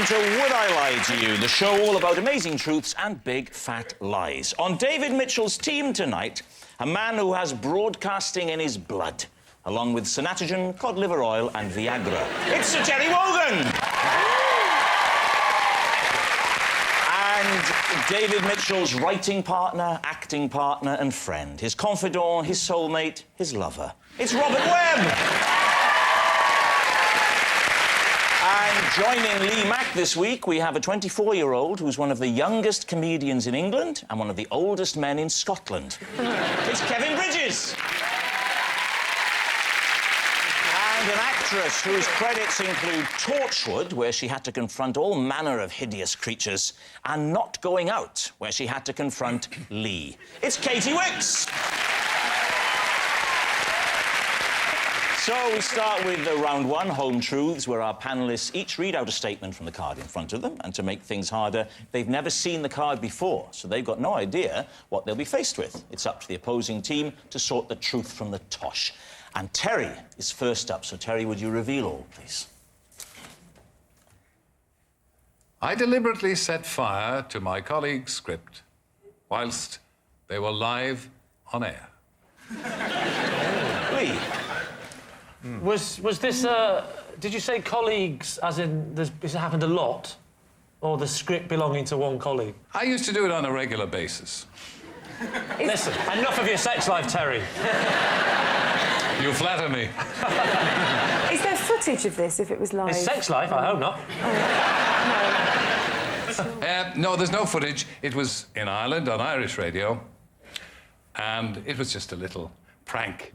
welcome to Would I Lie to You, the show all about amazing truths and big fat lies. On David Mitchell's team tonight, a man who has broadcasting in his blood, along with Synatogen, cod liver oil and Viagra. It's Sir Terry Wogan! And David Mitchell's writing partner, acting partner and friend, his confidant, his soulmate, his lover. It's Robert Webb! And joining Lee Mack this week, we have a 24-year-old who's one of the youngest comedians in England and one of the oldest men in Scotland. It's Kevin Bridges! And an actress whose credits include Torchwood, where she had to confront all manner of hideous creatures, and Not Going Out, where she had to confront Lee. It's Katy Wix! So we start with round one, Home Truths, where our panellists each read out a statement from the card in front of them, and to make things harder, they've never seen the card before, so they've got no idea what they'll be faced with. It's up to the opposing team to sort the truth from the tosh. And Terry is first up, so Terry, would you reveal all, please? I deliberately set fire to my colleague's script whilst they were live on air. Lee? Was this, did you say colleagues, as in, this happened a lot? Or the script belonging to one colleague? I used to do it on a regular basis. Listen, enough of your sex life, Terry. You flatter me. Is there footage of this if it was live? His sex life? I hope not. No, there's no footage. It was in Ireland on Irish radio, and it was just a little prank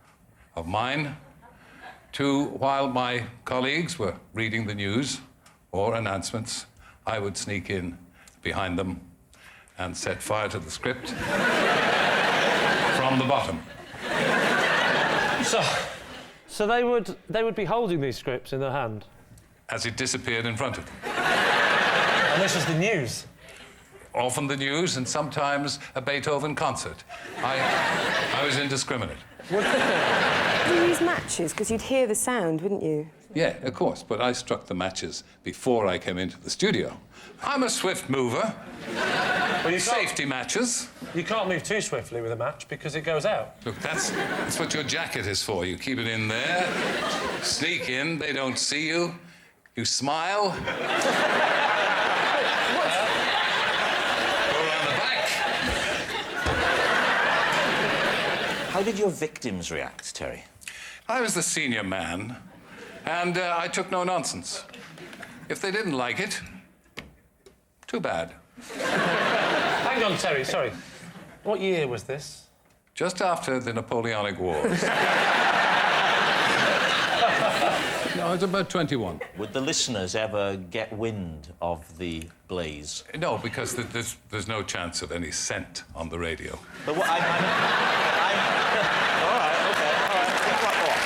of mine while my colleagues were reading the news or announcements, I would sneak in behind them and set fire to the script from the bottom. So they would be holding these scripts in their hand? As it disappeared in front of them. And this was the news? Often the news, and sometimes a Beethoven concert. I was indiscriminate. Did you use matches? Because you'd hear the sound, wouldn't you? Yeah, of course, but I struck the matches before I came into the studio. I'm a swift mover. Well, you Safety matches. You can't move too swiftly with a match because it goes out. Look, that's what your jacket is for. You keep it in there, sneak in, they don't see you, you smile. Go around the back. How did your victims react, Terry? I was the senior man, and I took no nonsense. If they didn't like it, too bad. Hang on, Terry, sorry. What year was this? Just after the Napoleonic Wars. No, I was about 21. Would the listeners ever get wind of the blaze? No, because there's no chance of any scent on the radio. But what, I'm... All right, OK, all right. Think about more.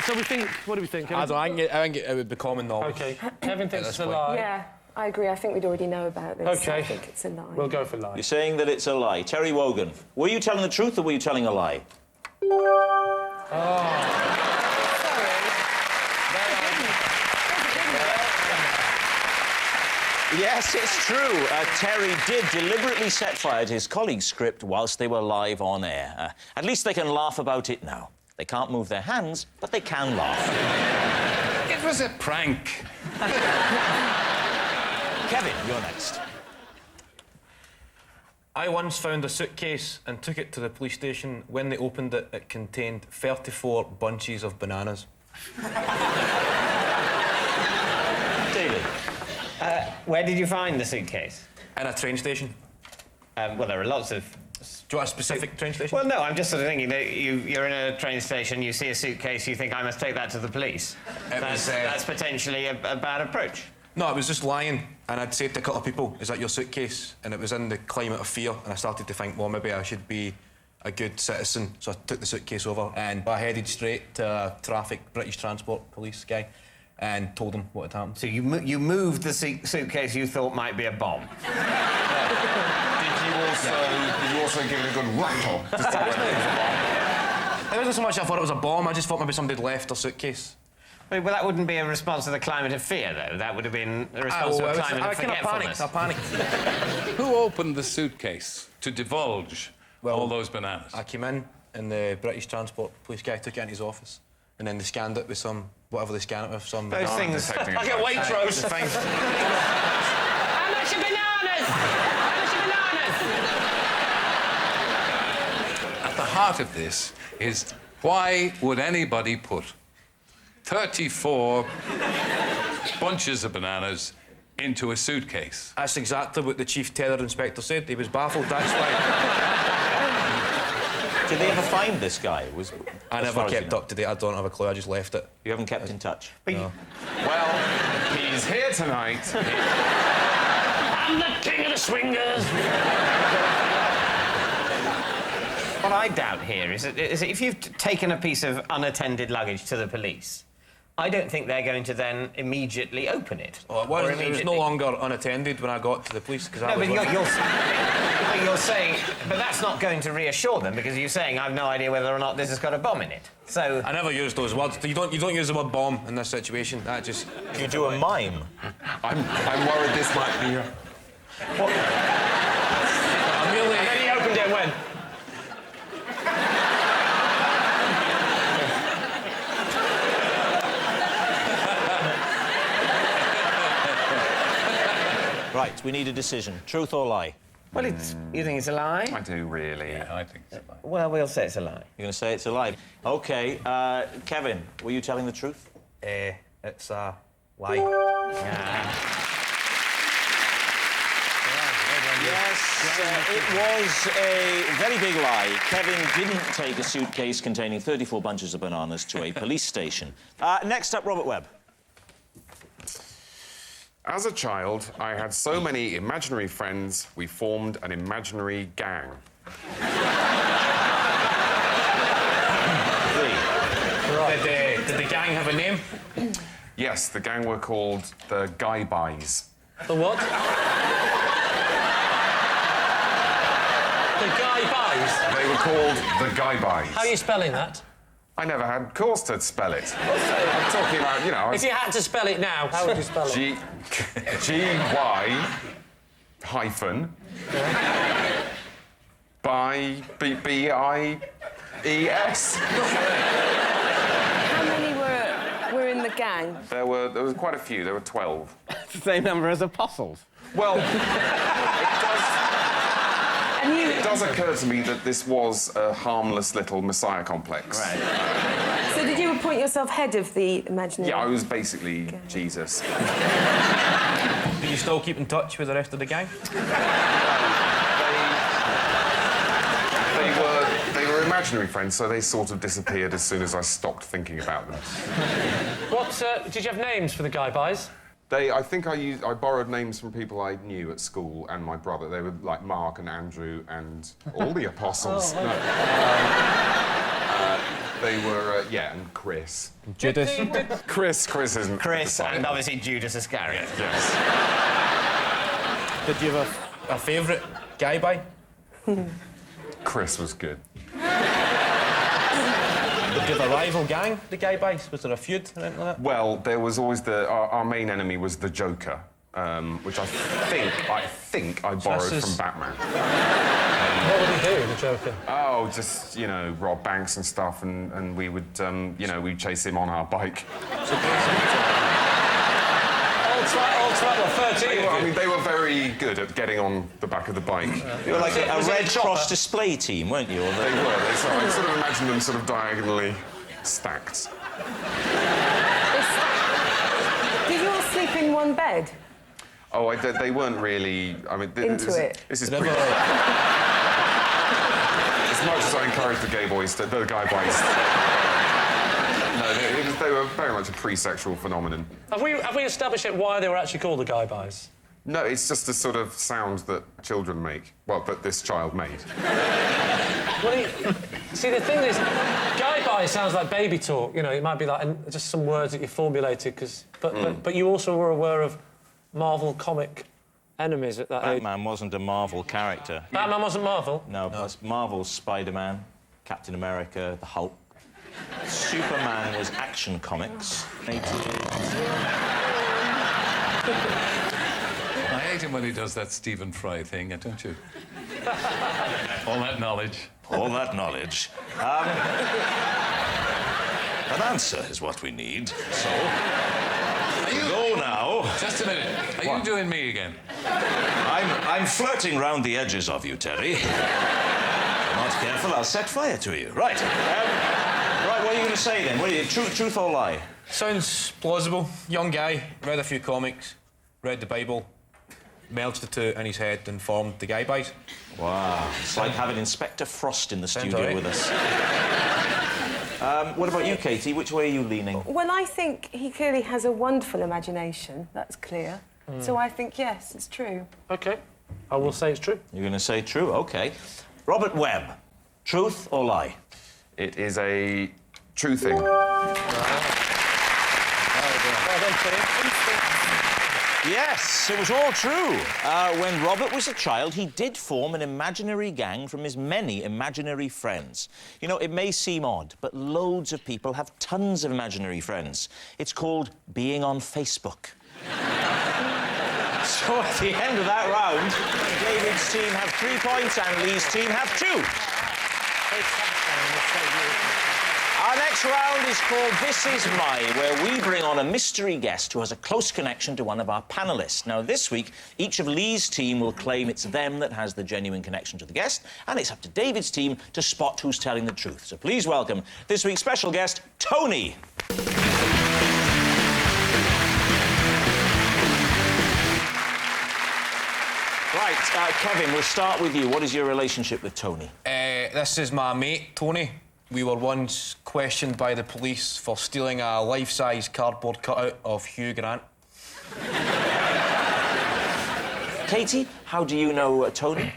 So we think... What do we think? I think it would be common knowledge. OK. Kevin thinks it's a lie. Yeah, I agree. I think we'd already know about this. OK. I think it's a lie. We'll go for lie. You're saying that it's a lie. Terry Wogan, were you telling the truth or were you telling a lie? Yes, it's true. Terry did deliberately set fire to his colleague's script whilst they were live on air. At least they can laugh about it now. They can't move their hands, but they can laugh. It was a prank. Kevin, you're next. I once found a suitcase and took it to the police station. When they opened it, it contained 34 bunches of bananas. David. Where did you find the suitcase? In a train station. Well, there are lots of... Do you want a specific train station? Well, no, I'm just sort of thinking that you're in a train station, you see a suitcase, you think, I must take that to the police. That's potentially a bad approach. No, I was just lying, and I'd said to a couple of people, is that your suitcase? And it was in the climate of fear, and I started to think, well, maybe I should be a good citizen. So I took the suitcase over, and I headed straight to a British Transport Police guy, and told him what had happened. So you moved the suitcase you thought might be a bomb? Did you also give it a good rattle? It wasn't so much I thought it was a bomb, I just thought maybe somebody had left their suitcase. Well, that wouldn't be a response to the climate of fear, though. That would have been a response to a climate of forgetfulness. I panicked. Who opened the suitcase to divulge all those bananas? I came in and the British Transport Police guy took it into his office and then they scanned it with some... whatever they scan it with, some... Those things... Like a Waitrose. How much are bananas? How much are bananas? At the heart of this is why would anybody put 34 bunches of bananas into a suitcase? That's exactly what the Chief Terror Inspector said. He was baffled, that's why. Did they ever find this guy? I never kept up to date. I don't have a clue. I just left it. You haven't kept in touch? No. Well, he's here tonight. I'm the king of the swingers. What I doubt here is that if you've taken a piece of unattended luggage to the police, I don't think they're going to then immediately open it. Oh, it was no longer unattended when I got to the police because I was... but you're saying... But that's not going to reassure them because you're saying I've no idea whether or not this has got a bomb in it. So... I never used those words. You don't use the word bomb in this situation. That just... You do a mime. I'm worried this might be a... What? I'm really... And then he opened it when? Right, we need a decision. Truth or lie? Well, it's... You think it's a lie? I do, really. Yeah, I think so. Well, we'll say it's a lie. You're going to say it's a lie. OK, Kevin, were you telling the truth? It's a lie. Yes, it was a very big lie. Kevin didn't take a suitcase containing 34 bunches of bananas to a police station. Next up, Robert Webb. As a child, I had so many imaginary friends, we formed an imaginary gang. Did the gang have a name? Yes, the gang were called the Guy Buys. The what? The Guy Buys? They were called the Guy Buys. How are you spelling that? I never had cause to spell it. I'm talking about, you know... If you had to spell it now, how would you spell it? G-Y hyphen by B-I-E-S. How many were in the gang? There was quite a few. There were 12. The same number as apostles. Well, And you... it does occur to me that this was a harmless little messiah complex. Right. So did you appoint yourself head of the imaginary... Yeah, I was basically Jesus. Do you still keep in touch with the rest of the gang? They were imaginary friends, so they sort of disappeared as soon as I stopped thinking about them. What, did you have names for the Guy Buys? I think I borrowed names from people I knew at school and my brother. They were like Mark and Andrew and all the apostles. Oh, They were, and Chris. Judas? Chris isn't... Chris and obviously Judas Iscariot. Yes. Did you have a favourite guy by? Chris was good. Did you have a rival gang, the guy by? Was there a feud or anything like that? Well, there was always our main enemy was the Joker, which I think I borrowed from Batman. What would he do, the Joker? Oh, just, you know, rob banks and stuff, and we would, we'd chase him on our bike. All 13 I mean, they were very good at getting on the back of the bike. You were like a Red Cross display team, weren't you? They were. So I sort of imagine them sort of diagonally stacked. Did you all sleep in one bed? Oh, they weren't really... I mean... This is pretty... As much as I encourage the guy boys... No, they were very much a pre-sexual phenomenon. Have we established yet why they were actually called the Guy Buys? No, it's just a sort of sound that children make. Well, that this child made. Well, see, the thing is, Guy Buys sounds like baby talk. You know, it might be like just some words that you formulated, but you also were aware of Marvel comic enemies at that age. Batman wasn't a Marvel character. Batman wasn't Marvel? No, Marvel's Spider-Man, Captain America, the Hulk. Superman was Action Comics. I hate him when he does that Stephen Fry thing, don't you? All that knowledge. All that knowledge. An answer is what we need. So, go now. Just a minute. Are you doing me again? I'm flirting round the edges of you, Terry. If you're not careful, I'll set fire to you. Right. Right, what are you going to say then? What are you, truth or lie? Sounds plausible. Young guy, read a few comics, read the Bible, merged the two in his head and formed the Guy Buys. Wow. It's like having Inspector Frost in the Sounds studio all right. with us. What about you, Katie? Which way are you leaning? Well, I think he clearly has a wonderful imagination. That's clear. So I think, yes, it's true. OK. I will say it's true. You're going to say true? OK. Robert Webb, truth or lie? It is a true thing. Well done, Tim. Yes, it was all true. When Robert was a child, he did form an imaginary gang from his many imaginary friends. You know, it may seem odd, but loads of people have tons of imaginary friends. It's called being on Facebook. So at the end of that round, David's team have 3 points and Lee's team have 2. Our next round is called This Is My, where we bring on a mystery guest who has a close connection to one of our panellists. Now, this week, each of Lee's team will claim it's them that has the genuine connection to the guest, and it's up to David's team to spot who's telling the truth. So please welcome this week's special guest, Tony. Right, Kevin, we'll start with you. What is your relationship with Tony? This is my mate, Tony. We were once questioned by the police for stealing a life-size cardboard cutout of Hugh Grant. Katie, how do you know Tony?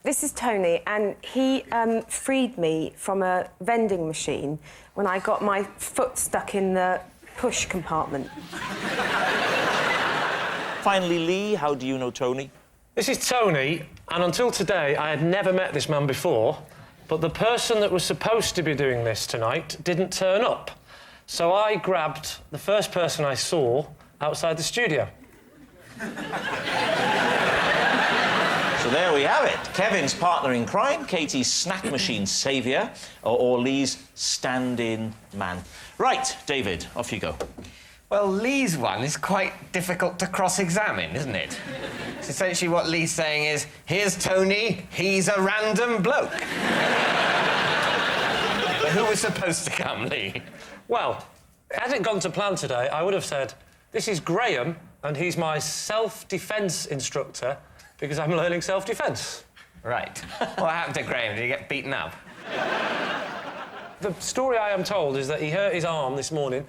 This is Tony, and he freed me from a vending machine when I got my foot stuck in the push compartment. Finally, Lee, how do you know Tony? This is Tony, and until today, I had never met this man before, but the person that was supposed to be doing this tonight didn't turn up. So I grabbed the first person I saw outside the studio. So there we have it. Kevin's partner in crime, Katie's snack machine saviour, or Lee's stand-in man. Right, David, off you go. Well, Lee's one is quite difficult to cross-examine, isn't it? So essentially what Lee's saying is, here's Tony, he's a random bloke. But who was supposed to come, Lee? Well, had it gone to plan today, I would have said, this is Graham, and he's my self-defence instructor, because I'm learning self-defence. Right. What happened to Graham? Did he get beaten up? The story I am told is that he hurt his arm this morning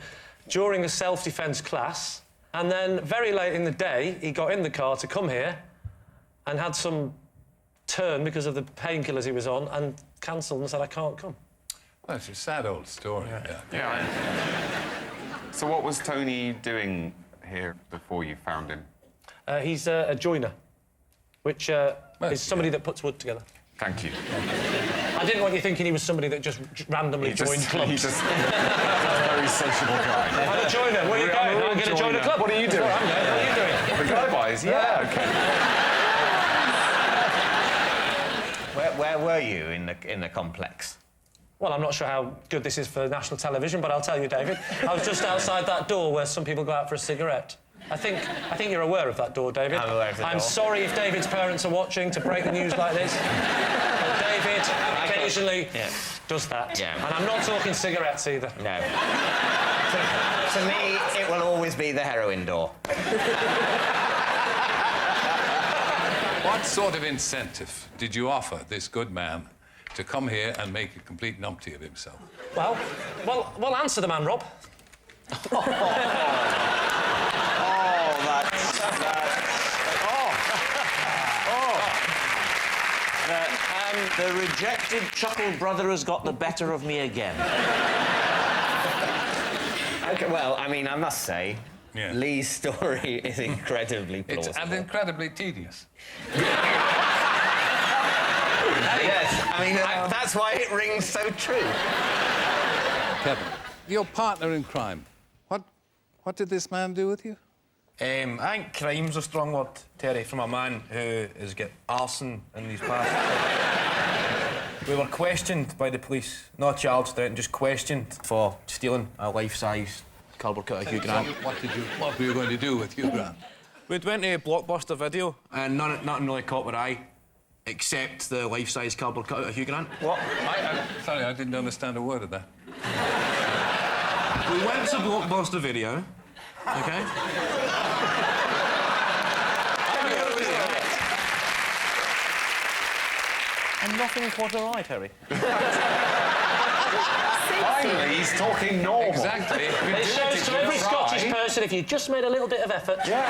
during a self-defence class, and then very late in the day, he got in the car to come here and had some turn because of the painkillers he was on and cancelled and said, I can't come. Well, it's a sad old story. Yeah. So what was Tony doing here before you found him? He's a joiner, which is somebody that puts wood together. Thank you. I didn't want you thinking he was somebody that just randomly joined clubs. He's just a very sociable guy. I'm a joiner. Where are you going? I'm going to join a club. What are you doing? What are you doing? The guy buys? Yeah, OK. Where were you in the complex? Well, I'm not sure how good this is for national television, but I'll tell you, David. I was just outside that door where some people go out for a cigarette. I think you're aware of that door, David. I'm aware of the door. I'm sorry if David's parents are watching to break the news like this. But David occasionally does that. Yeah. And I'm not talking cigarettes either. No. To me, it will always be the heroin door. What sort of incentive did you offer this good man to come here and make a complete numpty of himself? Well, answer the man, Rob. The rejected chuckle brother has got the better of me again. OK, well, I mean, I must say, Yeah. Lee's story is incredibly plausible. It's incredibly tedious. Yes, I mean, that's why it rings so true. Kevin, your partner in crime. What did this man do with you? I think crime's a strong word, Terry, from a man who has got arson in his past. We were questioned by the police, not charged, just questioned for stealing a life-size cardboard cut of Hugh Grant. What were you going to do with Hugh Grant? We'd went to Blockbuster Video, and nothing really caught my eye, except the life-size cardboard cut of Hugh Grant. What? Sorry, I didn't understand a word of that. We went to Blockbuster Video, OK? And nothing caught our eye, Terry. Finally, he's talking normal. Exactly. It shows to every Scottish person if you just made a little bit of effort. Yeah.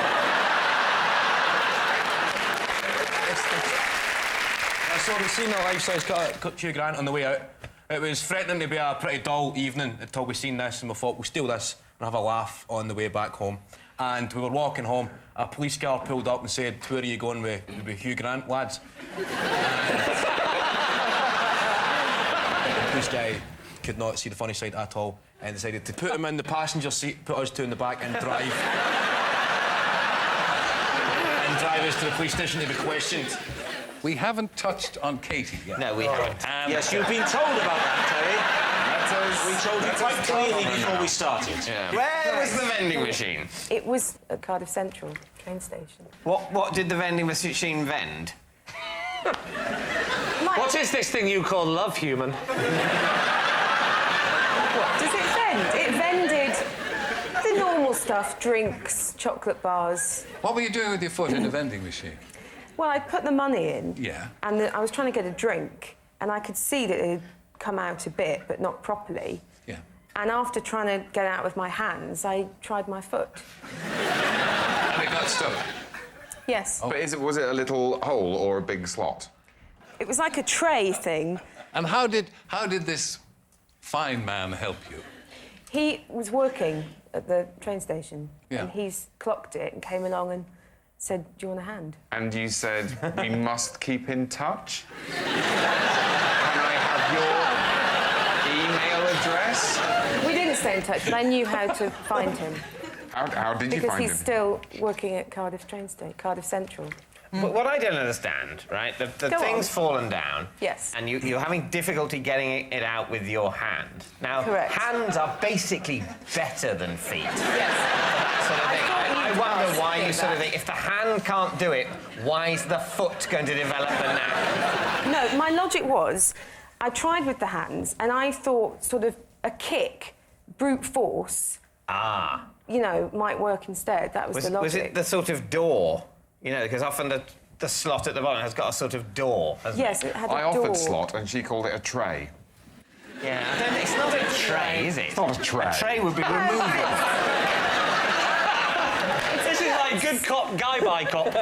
I saw the scene of life-size cut Hugh Grant on the way out. It was threatening to be a pretty dull evening until we seen this, and we thought we'll steal this and have a laugh on the way back home. And we were walking home, a police car pulled up and said, "Where are you going with Hugh Grant, lads?" The police guy could not see the funny side at all and decided to put him in the passenger seat, put us two in the back and drive. And drive us to the police station to be questioned. We haven't touched on Katy yet. No, we haven't. Yes, you've been told about that, Terry. We told you quite clearly before we started. Yeah. Where was the vending machine? It was at Cardiff Central train station. What did the vending machine vend? What is this thing you call love, human? What does it vend? It vended the normal stuff, drinks, chocolate bars. What were you doing with your foot in the vending machine? Well, I put the money in. Yeah. And I was trying to get a drink, and I could see that it had come out a bit, but not properly. Yeah. And after trying to get it out with my hands, I tried my foot. And it got stuck. Yes. But was it a little hole or a big slot? It was like a tray thing. And how did this fine man help you? He was working at the train station, Yeah. and he's clocked it and came along and said, "Do you want a hand?" And you said, we must keep in touch? Can I have your email address? We didn't stay in touch, but I knew how to find him. How did you Because find he's him? still working at Cardiff train station, Cardiff Central. But what I don't understand, right? The Go thing's on. fallen down. Yes. And you're having difficulty getting it out with your hand. Now, Correct. hands are basically better than feet. Yes. That sort of thing. thought I you'd wonder ask why me you sort of that. think, if the hand can't do it, why is the foot going to develop the knack? No, my logic was, I tried with the hands, and I thought sort of a kick, brute force, Ah. you know, might work instead. That was the logic. Was it the sort of door? You know, because often the slot at the bottom has got a sort of door, hasn't Yes, it had a I door. offered slot and she called it a tray. it? Yeah. I don't think it's not a tray, is it? It's not a tray. A tray would be removable. This is like good cop, guy by cop.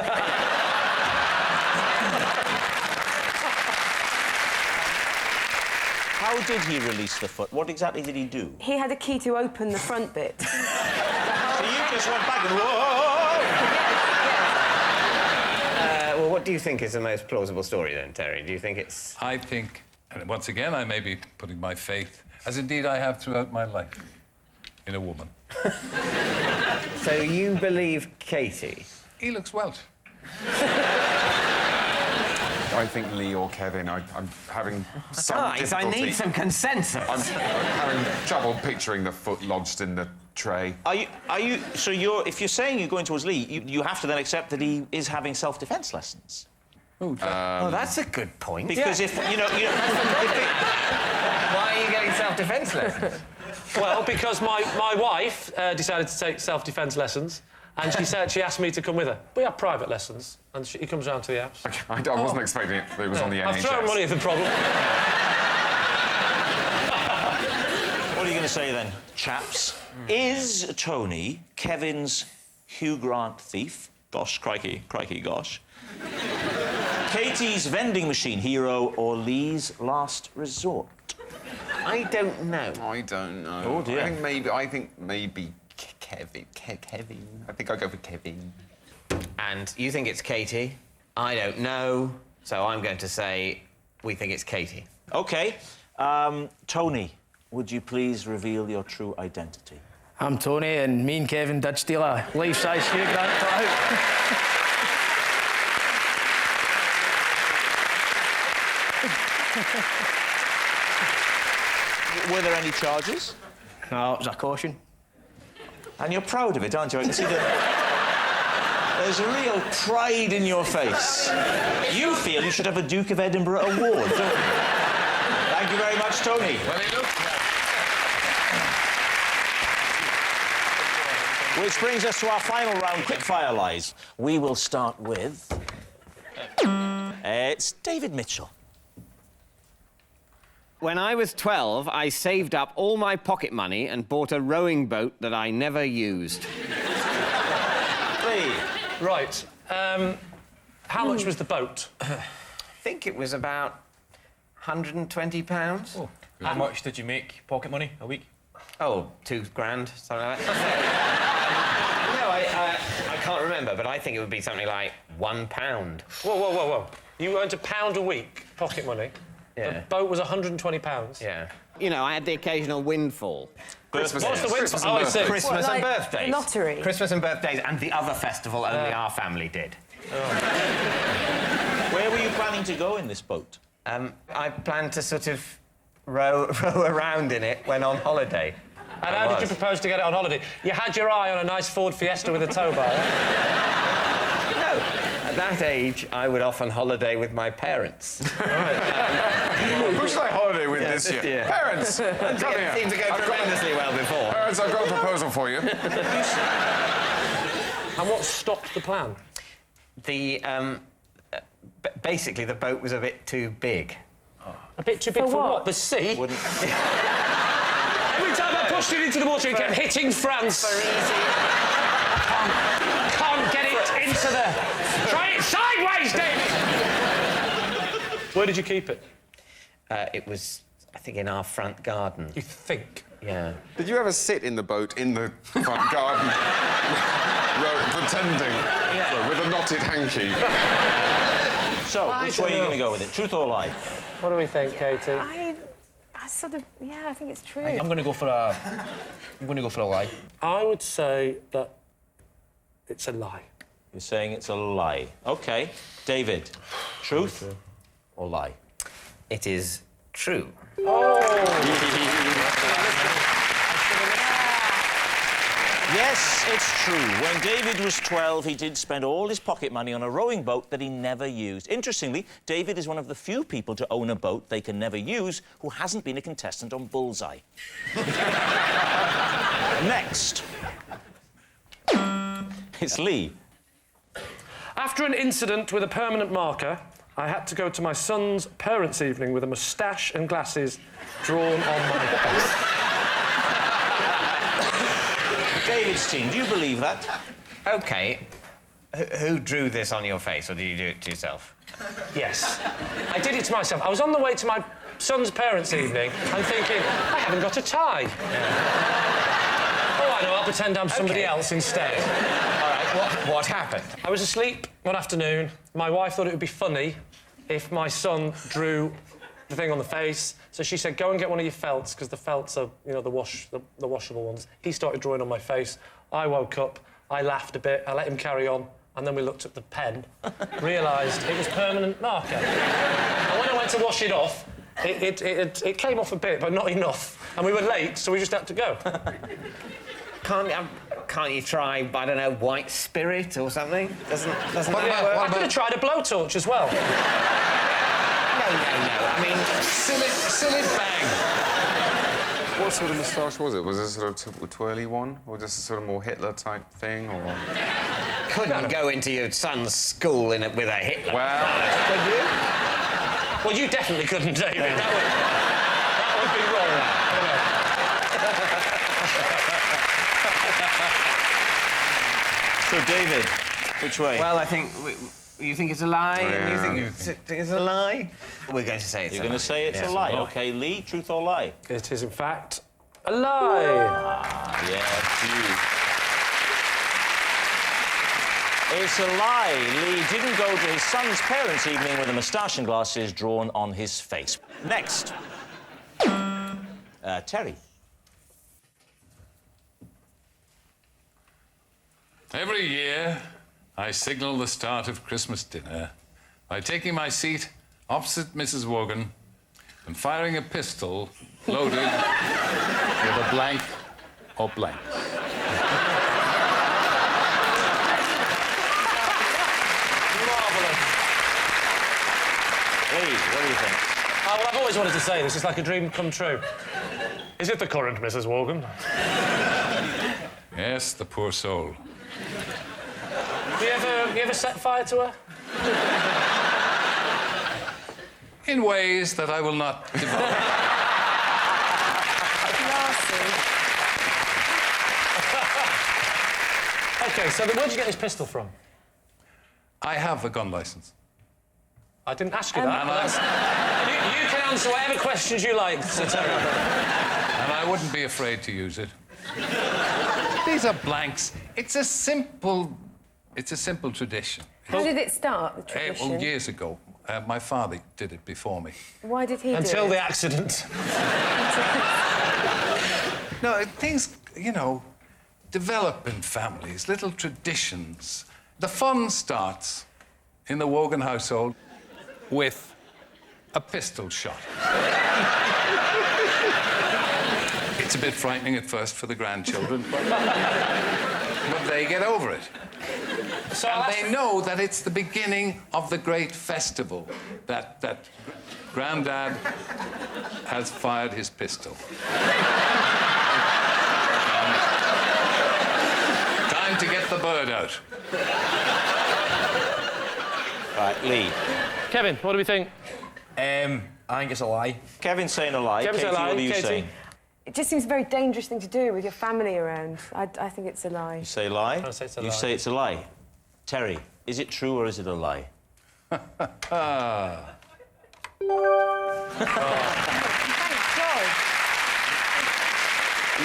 How did he release the foot? What exactly did he do? He had a key to open the front bit. So you just went back and whoa! Well, what do you think is the most plausible story then, Terry? Do you think it's... I think, and once again, I may be putting my faith, as indeed I have throughout my life, in a woman. So you believe Katy? He looks Welsh. I think Lee or Kevin. I'm having some Guys, I difficulty. need some consensus. I'm having trouble picturing the foot lodged in the tray. Are you? So if you're saying you're going towards Lee, you have to then accept that he is having self-defence lessons. Oh, that's a good point. Because if Why are you getting self-defence lessons? Well, because my wife decided to take self-defence lessons, and she said she asked me to come with her. We have private lessons, and he comes round to the house. I wasn't expecting it. It was on the NHS. I've thrown money at the problem. What are you going to say then, chaps? Is Tony Kevin's Hugh Grant thief? Gosh, crikey, gosh. Katie's vending machine hero or Lee's last resort? I don't know. I don't know. Oh, dear. I think maybe Kevin. Kevin. I think I'll go for Kevin. And you think it's Katy? I don't know. So I'm going to say we think it's Katy. OK. Tony, would you please reveal your true identity? I'm Tony, and me and Kevin did steal a life-size Hugh Grant cutout. Were there any charges? No, it was a caution. And you're proud of it, aren't you? I can see that there's a real pride in your face. You feel you should have a Duke of Edinburgh award, don't you? Thank you very much, Tony. Well, he looked Which brings us to our final round, quickfire lies. We will start with... it's David Mitchell. When I was 12, I saved up all my pocket money and bought a rowing boat that I never used. Lee. Right. How much was the boat? I think it was about £120. Oh. How much did you make pocket money a week? Oh, £2,000, something like that. No, I can't remember, but I think it would be something like £1. Whoa. You earned £1 a week pocket money. Yeah. The boat was £120. Yeah. You know, I had the occasional windfall. Christmas. What's the windfall? Christmas Oh, I see. Christmas What, and like birthdays. lottery? Christmas and birthdays, and the other festival only our family did. Where were you planning to go in this boat? I planned to sort of row around in it when on holiday. And how did you propose to get it on holiday? You had your eye on a nice Ford Fiesta with a tow bar. No, at that age, I would often holiday with my parents. Who should I holiday with this year? Yeah. Parents! Come here. It seemed to go tremendously well before. Parents, I've got a proposal for you. And what stopped the plan? Basically, the boat was a bit too big. A bit too big for what? The sea? Every time I pushed it into the water, it kept hitting France. Can't get it into the... Try it sideways, David! Where did you keep it? It was, I think, in our front garden. You think? Yeah. Did you ever sit in the boat in the front garden, pretending with a knotted hanky? So, which way are you going to go with it? Truth or lie? What do we think, Katie? I sort of... Yeah, I think it's true. I'm going to go for a... lie. I would say that it's a lie. You're saying it's a lie. OK. David, truth or lie? It is true. Yes, it's true. When David was 12, he did spend all his pocket money on a rowing boat that he never used. Interestingly, David is one of the few people to own a boat they can never use who hasn't been a contestant on Bullseye. Next. It's Lee. After an incident with a permanent marker, I had to go to my son's parents' evening with a moustache and glasses drawn on my face. David's team, do you believe that? OK. Who drew this on your face, or did you do it to yourself? Yes. I did it to myself. I was on the way to my son's parents' evening and thinking, I haven't got a tie. Oh, I know, I'll pretend I'm somebody else instead. All right, what happened? I was asleep one afternoon. My wife thought it would be funny if my son drew the thing on the face. So she said, go and get one of your felts, because the felts are, you know, the washable ones. He started drawing on my face. I woke up, I laughed a bit, I let him carry on, and then we looked at the pen, realised it was permanent marker. And when I went to wash it off, it came off a bit, but not enough. And we were late, so we just had to go. Can't you try, I don't know, white spirit or something? Doesn't that work? I could have tried a blowtorch as well. No. I mean, silly bang. What sort of moustache was it? Was it a sort of twirly one? Or just a sort of more Hitler-type thing? Or... couldn't go into your son's school with a Hitler. Well... Could you? Well, you definitely couldn't, David. That would be wrong. So, David, which way? Well, I think... You think it's a lie? Yeah. And you think it's a lie? We're going to say it's You're a lie. going to say it's a lie. OK, Lee, truth or lie? It is, in fact, a lie. Yeah, it's a lie. Lee didn't go to his son's parents' evening with a moustache and glasses drawn on his face. Next. Terry. Every year, I signal the start of Christmas dinner by taking my seat opposite Mrs. Wogan and firing a pistol loaded with a blank or blanks. Marvellous. Lee, what do you think? Well, I've always wanted to say this. It's like a dream come true. Is it the current Mrs. Wogan? Yes, the poor soul. You ever set fire to her? In ways that I will not divulge. OK, so where'd you get this pistol from? I have a gun license. I didn't ask you that. You can answer whatever questions you like, Sir Terry. And I wouldn't be afraid to use it. These are blanks. It's a simple tradition. How did it start, the tradition? Well, years ago. My father did it before me. Why did he do it? Until the accident. No, things, you know, develop in families, little traditions. The fun starts in the Wogan household with a pistol shot. It's a bit frightening at first for the grandchildren, but they get over it. So And they know that it's the beginning of the great festival, that Grandad has fired his pistol. Time to get the bird out. Right, Lee. Kevin, what do we think? I think it's a lie. Kevin's saying a lie. Kevin's Katie, a lie. what are you Katie? saying? It just seems a very dangerous thing to do with your family around. I think it's a lie. You say lie? I say it's a You lie. say it's a lie. Terry, is it true or is it a lie?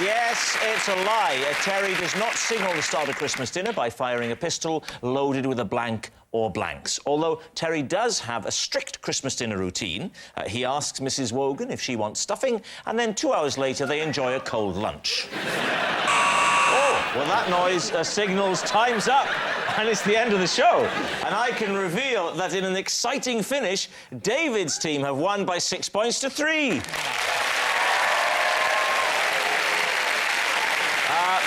Yes, it's a lie. Terry does not signal the start of Christmas dinner by firing a pistol loaded with a blank or blanks. Although Terry does have a strict Christmas dinner routine. He asks Mrs. Wogan if she wants stuffing, and then 2 hours later they enjoy a cold lunch. Oh, well, that noise signals time's up, and it's the end of the show. And I can reveal that in an exciting finish, David's team have won by 6 points to 3.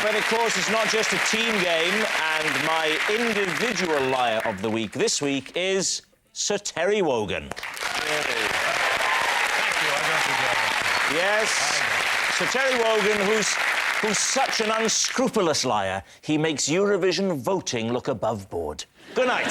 But, of course, it's not just a team game, and my individual liar of the week this week is Sir Terry Wogan. Thank you. Yes, Sir Terry Wogan, who's such an unscrupulous liar, he makes Eurovision voting look above board. Good night.